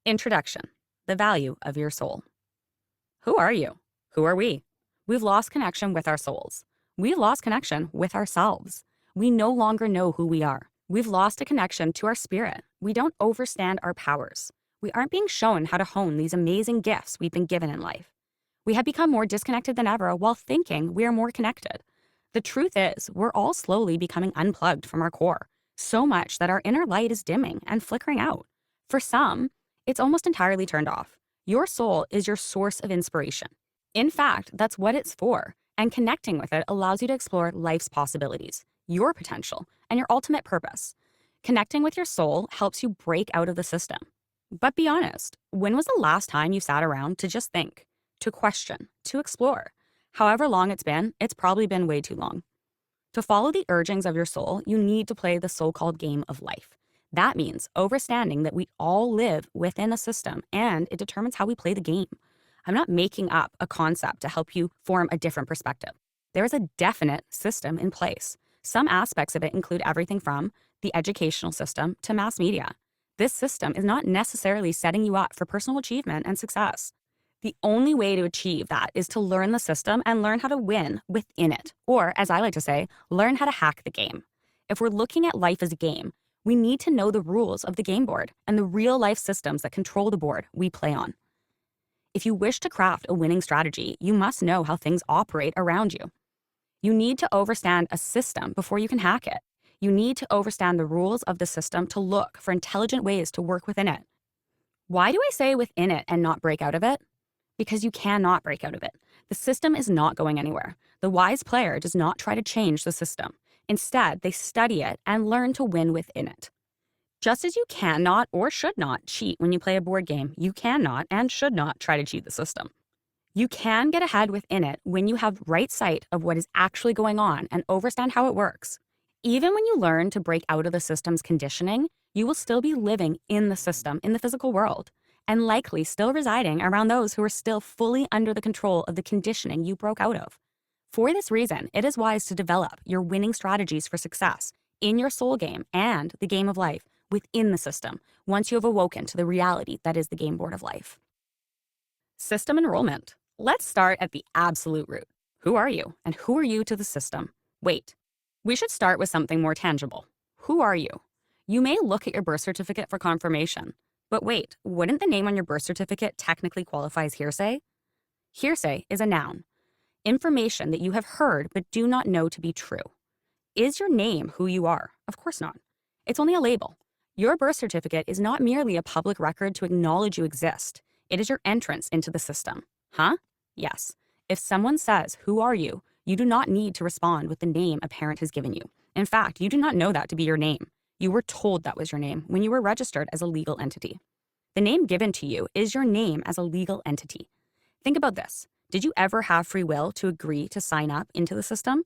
Introduction: the value of your soul. Who are you? Who are we? We've lost connection with our souls. We've lost connection with ourselves. We no longer know who we are. We've lost a connection to our spirit. We don't understand our powers. We aren't being shown how to hone these amazing gifts we've been given in life. We have become more disconnected than ever while thinking we are more connected. The truth is, we're all slowly becoming unplugged from our core, so much that our inner light is dimming and flickering out. For some, it's almost entirely turned off. Your soul is your source of inspiration. In fact, that's what it's for, and connecting with it allows you to explore life's possibilities, your potential, and your ultimate purpose. Connecting with your soul helps you break out of the system. But be honest, when was the last time you sat around to just think, to question, to explore? However long it's probably been way too long. To follow the urgings of your soul, you need to play the so-called game of life. That means understanding that we all live within a system and it determines how we play the game. I'm not making up a concept to help you form a different perspective. There is a definite system in place. Some aspects of it include everything from the educational system to mass media. This system is not necessarily setting you up for personal achievement and success. The only way to achieve that is to learn the system and learn how to win within it. Or, as I like to say, learn how to hack the game. If we're looking at life as a game, we need to know the rules of the game board and the real-life systems that control the board we play on. If you wish to craft a winning strategy, you must know how things operate around you. You need to understand a system before you can hack it. You need to understand the rules of the system to look for intelligent ways to work within it. Why do I say within it and not break out of it? Because you cannot break out of it. The system is not going anywhere. The wise player does not try to change the system. Instead, they study it and learn to win within it. Just as you cannot or should not cheat when you play a board game, you cannot and should not try to cheat the system. You can get ahead within it when you have right sight of what is actually going on and understand how it works. Even when you learn to break out of the system's conditioning, you will still be living in the system, in the physical world, and likely still residing around those who are still fully under the control of the conditioning you broke out of. For this reason, it is wise to develop your winning strategies for success in your soul game and the game of life within the system once you have awoken to the reality that is the game board of life. System enrollment. Let's start at the absolute root. Who are you and who are you to the system? Wait, we should start with something more tangible. Who are you? You may look at your birth certificate for confirmation, but wait, wouldn't the name on your birth certificate technically qualify as hearsay? Hearsay is a noun. Information that you have heard but do not know to be true. Is your name who you are? Of course not. It's only a label. Your birth certificate is not merely a public record to acknowledge you exist. It is your entrance into the system. Huh? Yes. If someone says, "Who are you?" you do not need to respond with the name a parent has given you. In fact, you do not know that to be your name. You were told that was your name when you were registered as a legal entity. The name given to you is your name as a legal entity. Think about this. Did you ever have free will to agree to sign up into the system?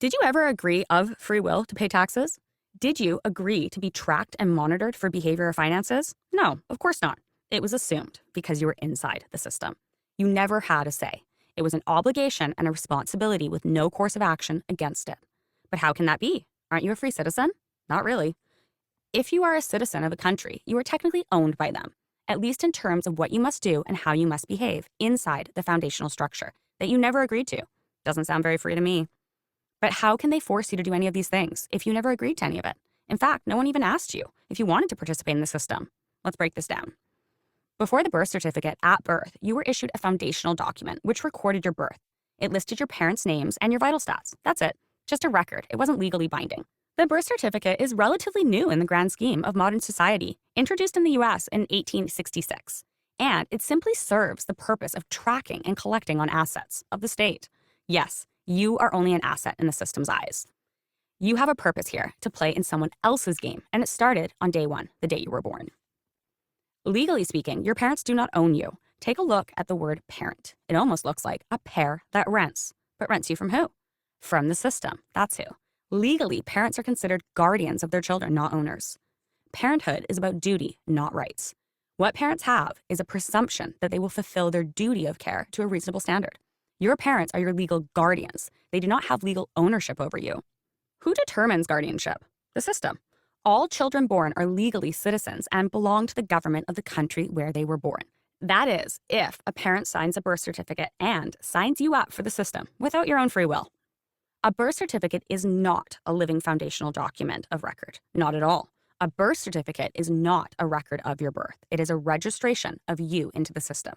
Did you ever agree of free will to pay taxes? Did you agree to be tracked and monitored for behavior or finances? No, of course not. It was assumed because you were inside the system. You never had a say. It was an obligation and a responsibility with no course of action against it. But how can that be? Aren't you a free citizen? Not really. If you are a citizen of a country, you are technically owned by them, at least in terms of what you must do and how you must behave inside the foundational structure that you never agreed to. Doesn't sound very free to me. But how can they force you to do any of these things if you never agreed to any of it? In fact, no one even asked you if you wanted to participate in the system. Let's break this down. Before the birth certificate, at birth, you were issued a foundational document which recorded your birth. It listed your parents' names and your vital stats. That's it. Just a record. It wasn't legally binding. The birth certificate is relatively new in the grand scheme of modern society, introduced in the US in 1866. And it simply serves the purpose of tracking and collecting on assets of the state. Yes, you are only an asset in the system's eyes. You have a purpose here to play in someone else's game, and it started on day one, the day you were born. Legally speaking, your parents do not own you. Take a look at the word parent. It almost looks like a pair that rents. But rents you from who? From the system. That's who. Legally, parents are considered guardians of their children, not owners. Parenthood is about duty, not rights. What parents have is a presumption that they will fulfill their duty of care to a reasonable standard. Your parents are your legal guardians. They do not have legal ownership over you. Who determines guardianship? The system. All children born are legally citizens and belong to the government of the country where they were born. That is, if a parent signs a birth certificate and signs you up for the system without your own free will. A birth certificate is not a living foundational document of record. Not at all. A birth certificate is not a record of your birth. It is a registration of you into the system.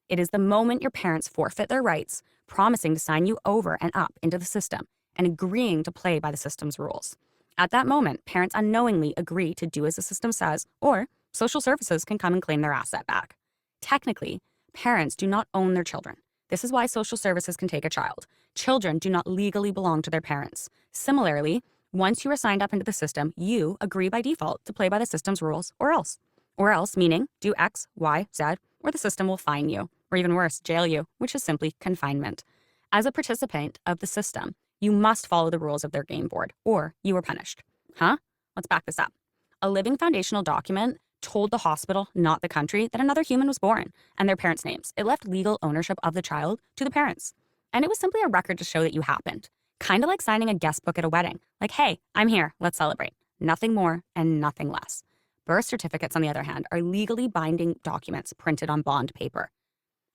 It is the moment your parents forfeit their rights, promising to sign you over and up into the system and agreeing to play by the system's rules. At that moment, parents unknowingly agree to do as the system says, or social services can come and claim their asset back. Technically, parents do not own their children. This is why social services can take a child. Children do not legally belong to their parents. Similarly, once you are signed up into the system, you agree by default to play by the system's rules, or else. Or else, meaning do X, Y, Z, or the system will fine you, or even worse, jail you, which is simply confinement. As a participant of the system, you must follow the rules of their game board, or you are punished. Huh? Let's back this up. A living foundational document told the hospital, not the country, that another human was born and their parents' names. It left legal ownership of the child to the parents. And it was simply a record to show that you happened. Kind of like signing a guest book at a wedding. Like, hey, I'm here, let's celebrate. Nothing more and nothing less. Birth certificates, on the other hand, are legally binding documents printed on bond paper.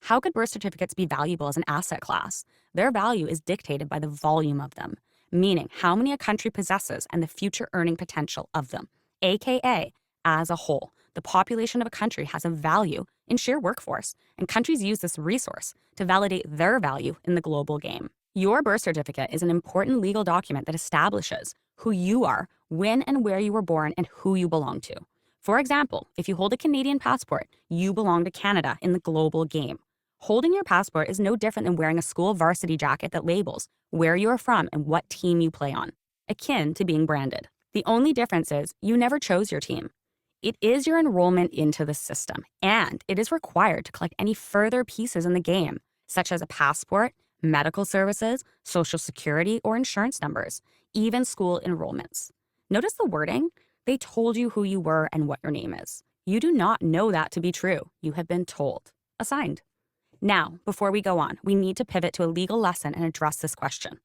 How could birth certificates be valuable as an asset class? Their value is dictated by the volume of them, meaning how many a country possesses and the future earning potential of them, aka as a whole. The population of a country has a value in sheer workforce, and countries use this resource to validate their value in the global game. Your birth certificate is an important legal document that establishes who you are, when and where you were born, and who you belong to. For example, if you hold a Canadian passport, you belong to Canada in the global game. Holding your passport is no different than wearing a school varsity jacket that labels where you are from and what team you play on, akin to being branded. The only difference is you never chose your team. It is your enrollment into the system, and it is required to collect any further pieces in the game, such as a passport, medical services, social security, or insurance numbers, even school enrollments. Notice the wording? They told you who you were and what your name is. You do not know that to be true. You have been told. Assigned. Now, before we go on, we need to pivot to a legal lesson and address this question.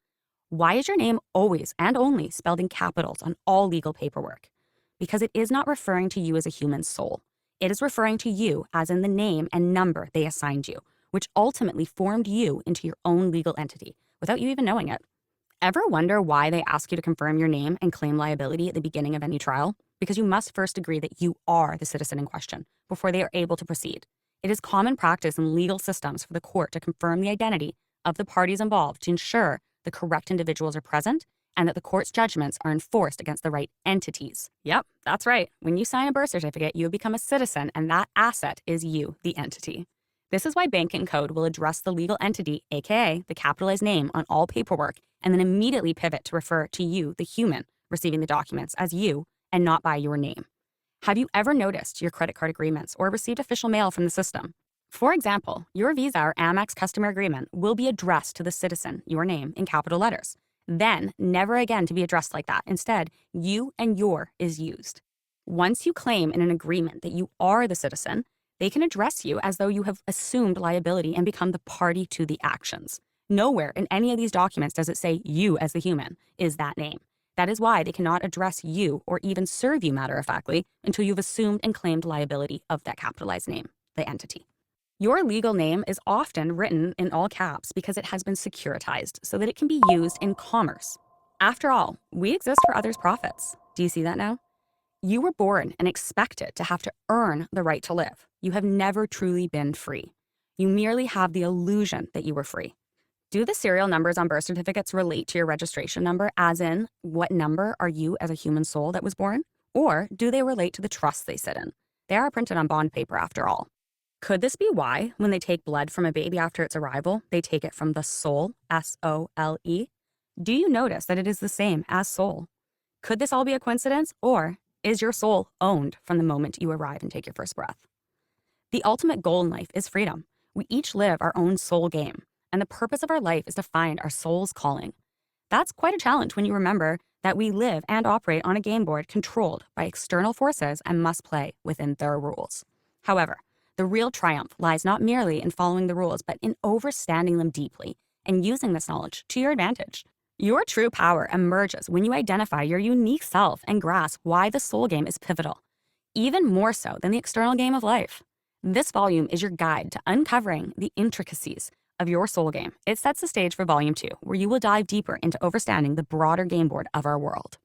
Why is your name always and only spelled in capitals on all legal paperwork? Because it is not referring to you as a human soul. It is referring to you as in the name and number they assigned you, which ultimately formed you into your own legal entity without you even knowing it. Ever wonder why they ask you to confirm your name and claim liability at the beginning of any trial? Because you must first agree that you are the citizen in question before they are able to proceed. It is common practice in legal systems for the court to confirm the identity of the parties involved to ensure the correct individuals are present and that the court's judgments are enforced against the right entities. Yep, that's right. When you sign a birth certificate, you have become a citizen, and that asset is you, the entity. This is why banking code will address the legal entity, aka the capitalized name, on all paperwork, and then immediately pivot to refer to you, the human, receiving the documents as you and not by your name. Have you ever noticed your credit card agreements or received official mail from the system? For example, your Visa or Amex customer agreement will be addressed to the citizen, your name, in capital letters. Then, never again to be addressed like that. Instead, you and your is used. Once you claim in an agreement that you are the citizen, they can address you as though you have assumed liability and become the party to the actions. Nowhere in any of these documents does it say you as the human is that name. That is why they cannot address you or even serve you matter-of-factly until you've assumed and claimed liability of that capitalized name, the entity. Your legal name is often written in all caps because it has been securitized so that it can be used in commerce. After all, we exist for others' profits. Do you see that now? You were born and expected to have to earn the right to live. You have never truly been free. You merely have the illusion that you were free. Do the serial numbers on birth certificates relate to your registration number, as in, what number are you as a human soul that was born? Or do they relate to the trust they sit in? They are printed on bond paper after all. Could this be why, when they take blood from a baby after its arrival, they take it from the soul, S-O-L-E? Do you notice that it is the same as soul? Could this all be a coincidence, or is your soul owned from the moment you arrive and take your first breath? The ultimate goal in life is freedom. We each live our own soul game, and the purpose of our life is to find our soul's calling. That's quite a challenge when you remember that we live and operate on a game board controlled by external forces and must play within their rules. However, the real triumph lies not merely in following the rules, but in understanding them deeply and using this knowledge to your advantage. Your true power emerges when you identify your unique self and grasp why the soul game is pivotal, even more so than the external game of life. This volume is your guide to uncovering the intricacies of your soul game. It sets the stage for Volume 2, where you will dive deeper into understanding the broader game board of our world.